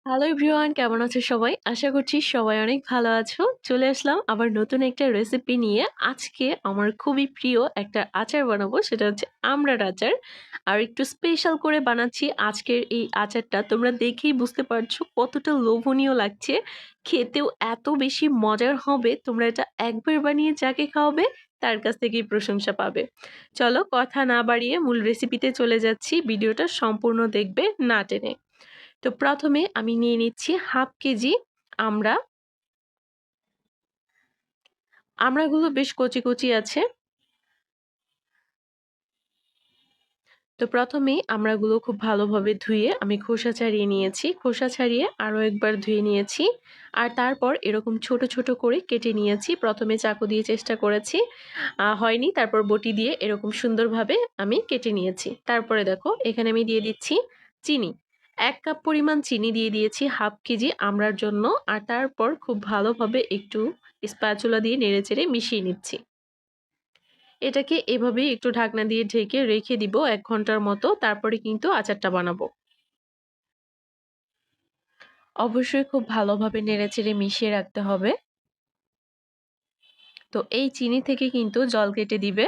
Hello everyone, কেমন আছো সবাই? আশা করছি সবাই অনেক ভালো আছো। চলে আসলাম আবার নতুন একটা রেসিপি নিয়ে। আজকে আমার খুবই প্রিয় একটা আচার বানাবো, সেটা হচ্ছে আমড়ার আচার। আর একটু স্পেশাল করে বানাচ্ছি আজকের এই আচারটা। তোমরা দেখেই বুঝতে পারছো কতটা লোভনীয় লাগছে। খেতেও এত বেশি মজার হবে, তোমরা এটা একবার বানিয়ে যাকে খাওয়াবে তার কাছ থেকেই প্রশংসা পাবে। চলো কথা না বাড়িয়ে মূল রেসিপিতে চলে যাচ্ছি। ভিডিওটা সম্পূর্ণ দেখবে না টেনে। তো প্রথমে আমি নিয়ে নিচ্ছি হাফ কেজি আমড়া। আমড়াগুলো বেশ কচি কচি আছে। তো প্রথমেই আমড়াগুলো খুব ভালোভাবে ধুয়ে আমি খোসা ছাড়িয়ে নিয়েছি। খোসা ছাড়িয়ে আরও একবার ধুয়ে নিয়েছি। আর তারপর এরকম ছোট ছোট করে কেটে নিয়েছি। প্রথমে চাকু দিয়ে চেষ্টা করেছি, হয়নি। তারপর বটি দিয়ে এরকম সুন্দরভাবে আমি কেটে নিয়েছি। তারপরে দেখো এখানে আমি দিয়ে দিচ্ছি চিনি। ১ কাপ পরিমাণ চিনি দিয়ে দিয়েছি হাফ কেজি আমড়ার জন্য। আর তারপর খুব ভালোভাবে একটু স্প্যাচুলা দিয়ে নেড়েচেড়ে মিশিয়ে নিচ্ছি। এটাকে এভাবেই একটু ঢাকনা দিয়ে ঢেকে রেখে দিব ১ ঘন্টার মতো। তারপরে কিন্তু আচারটা বানাবো। অবশ্যই খুব ভালোভাবে নেড়েচেড়ে মিশিয়ে রাখতে হবে। তো এই চিনি থেকে কিন্তু জল কেটে দিবে।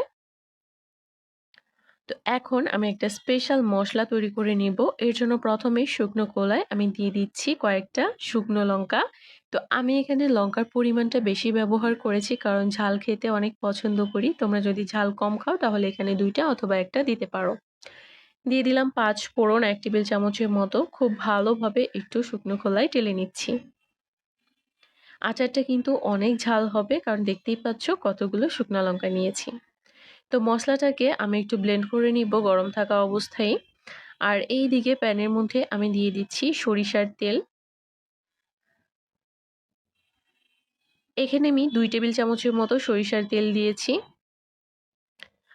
তো এখন আমি একটা স্পেশাল মসলা তৈরি করে নিব। এর জন্য প্রথমেই শুকনো খোলায় আমি দিয়ে দিচ্ছি কয়েকটা শুকনো লঙ্কা। তো আমি এখানে লঙ্কার পরিমাণটা বেশি ব্যবহার করেছি কারণ ঝাল খেতে অনেক পছন্দ করি। তোমরা যদি ঝাল কম খাও তাহলে এখানে ২ টা অথবা ১ টা দিতে পারো। দিয়ে দিলাম ৫ ফোড়ন ১ টেবিল চামচের মতো। খুব ভালোভাবে একটু শুকনো খোলায় টেলে নিচ্ছি। আচারটা কিন্তু অনেক ঝাল হবে কারণ দেখতেই পাচ্ছ কতগুলো শুকনা লঙ্কা নিয়েছি। তো মসলাটাকে আমি একটু ব্লেন্ড করে নিব গরম থাকা অবস্থায়। আর এইদিকে প্যানের মধ্যে আমি দিয়ে দিচ্ছি সরিষার তেল। এখানে আমি ২ টেবিল চামচের মতো সরিষার তেল দিয়েছি।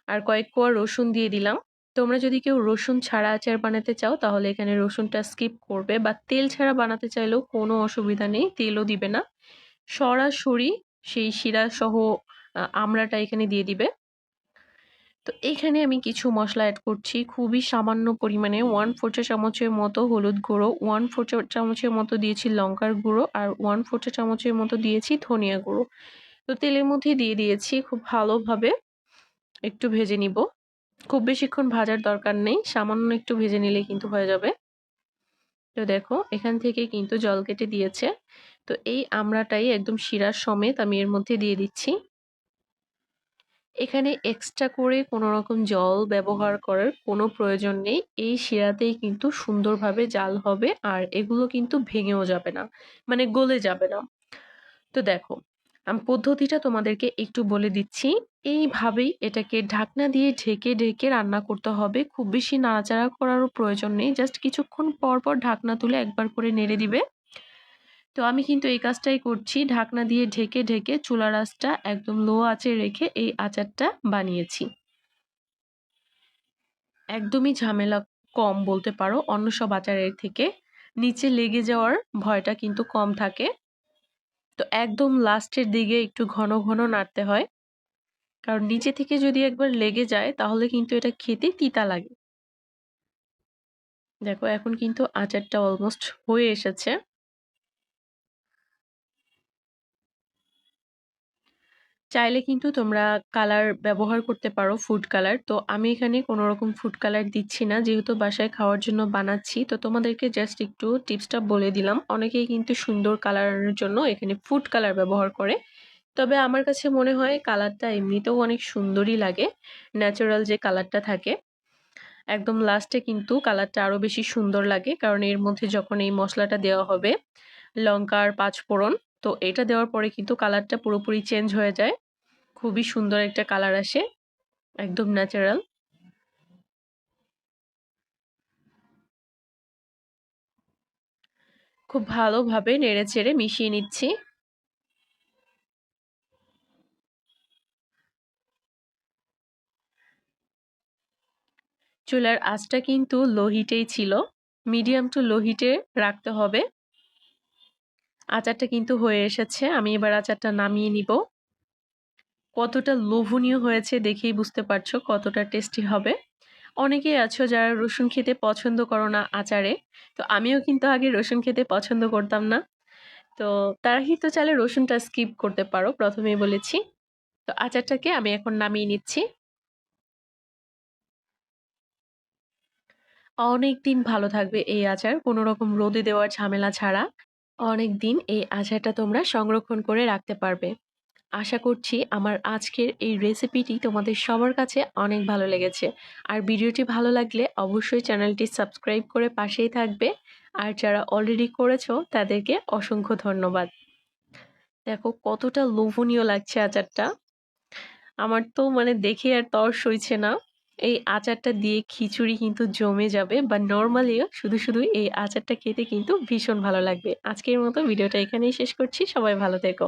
আর কয়েক কোয়া রসুন দিয়ে দিলাম। তোমরা যদি কেউ রসুন ছাড়া আচার বানাতে চাও তাহলে এখানে রসুনটা স্কিপ করবে, বা তেল ছাড়া বানাতে চাইলেও কোনো অসুবিধা নেই, তেলও দিবে না। সরাসরি সেই শিরা সহ আমড়াটা এখানে দিয়ে দিবে। তো এখানে আমি কিছু মসলা এড করছি খুবই সামান্য পরিমাণে। 1/4 চা চামচের মতো হলুদ গুঁড়ো, 1/4 চা চামচের মতো দিয়েছি লঙ্কার গুঁড়ো, আর 1/4 চা চামচের মতো দিয়েছি ধনিয়া গুঁড়ো। তো তেলের মধ্যে দিয়ে দিয়েছি, খুব ভালোভাবে একটু ভেজে নিব। খুব বেশিক্ষণ ভাজার দরকার নেই, সামান্য একটু ভেজে নিলেই কিন্তু হয়ে যাবে। তো দেখো এখান থেকে কিন্তু জল কেটে দিয়েছে। তো এই আমড়াটাই একদম শিরার সমেত আমি এর মধ্যে দিয়ে দিচ্ছি। এখানে এক্সট্রা করে কোনো রকম জল ব্যবহার করার কোনো প্রয়োজন নেই। এই শিরাতেই কিন্তু সুন্দরভাবে জাল হবে আর এগুলো কিন্তু ভেঙেও যাবে না, মানে গলে যাবে না। তো দেখো আমি পদ্ধতিটা তোমাদেরকে একটু বলে দিচ্ছি। এইভাবেই এটাকে ঢাকনা দিয়ে ঢেকে ঢেকে রান্না করতে হবে। খুব বেশি নাড়াচাড়া করারও প্রয়োজন নেই। জাস্ট কিছুক্ষণ পর পর ঢাকনা তুলে একবার করে নেড়ে দিবে। তো আমি কিন্তু এই কাজটাই করছি। ঢাকনা দিয়ে ঢেকে ঢেকে চুলার আঁচটা একদম লো আঁচে রেখে এই আচারটা বানিয়েছি। একদমই ঝামেলা কম বলতে পারো অন্য সব আচারের থেকে। নিচে লেগে যাওয়ার ভয়টা কিন্তু কম থাকে। তো একদম লাস্টের দিকে একটু ঘন ঘন নাড়তে হয়, কারণ নিচে থেকে যদি একবার লেগে যায় তাহলে কিন্তু এটা খেতে তিতা লাগে। দেখো এখন কিন্তু আচারটা অলমোস্ট হয়ে এসেছে। চাইলে কিন্তু তোমরা কালার ব্যবহার করতে পারো, ফুড কালার। তো আমি এখানে কোনো রকম ফুড কালার দিচ্ছি না, যেহেতু বাসায় খাওয়ার জন্য বানাচ্ছি। তো তোমাদেরকে জাস্ট একটু টিপসটা বলে দিলাম। অনেকেই কিন্তু সুন্দর কালারের জন্য এখানে ফুড কালার ব্যবহার করে। তবে আমার কাছে মনে হয় কালারটা এমনিতেও অনেক সুন্দরই লাগে। ন্যাচারাল যে কালারটা থাকে, একদম লাস্টে কিন্তু কালারটা আরো বেশি সুন্দর লাগে, কারণ এর মধ্যে যখন এই মসলাটা দেওয়া হবে, লঙ্কার ৫ ফোড়ন, তো এটা দেওয়ার পরে কিন্তু কালারটা পুরোপুরি চেঞ্জ হয়ে যায়। খুবই সুন্দর একটা কালার আসে, একদম ন্যাচারাল। খুব ভালোভাবে নেড়েচেড়ে মিশিয়ে নিচ্ছি। চুলার আঁচটা কিন্তু লো হিটেই ছিল, মিডিয়াম টু লো হিটে রাখতে হবে। আচারটা কিন্তু হয়ে এসেছে, আমি এবার আচারটা নামিয়ে নিব। কতটা লোভনীয় হয়েছে দেখেই বুঝতে পারছো কতটা টেস্টি হবে। অনেকেই আছো যারা রসুন খেতে পছন্দ করো না আচারে। তো আমিও কিন্তু আগে রসুন খেতে পছন্দ করতাম না। তো তারা কিন্তু চাইলে রসুনটা স্কিপ করতে পারো, প্রথমেই বলেছি। তো আচারটাকে আমি এখন নামিয়ে নিচ্ছি। অনেকদিন ভালো থাকবে এই আচার, কোনো রকম রোদে দেওয়ার ঝামেলা ছাড়া। অনেকদিন এই আচারটা তোমরা সংরক্ষণ করে রাখতে পারবে। আশা করছি আমার আজকের এই রেসিপিটি তোমাদের সবার কাছে অনেক ভালো লেগেছে। আর ভিডিওটি ভালো লাগলে অবশ্যই চ্যানেলটি সাবস্ক্রাইব করে পাশেই থাকবে। আর যারা অলরেডি করেছো তাদেরকে অসংখ্য ধন্যবাদ। দেখো কতটা লোভনীয় লাগছে আচারটা। আমার তো মানে দেখে আর তর সইছে না। এই আচারটা দিয়ে খিচুড়ি কিন্তু জমে যাবে, বা নরমালিও শুধু এই আচারটা খেতে কিন্তু ভীষণ ভালো লাগবে। আজকের মতো ভিডিওটা এখানেই শেষ করছি। সবাই ভালো থেকো।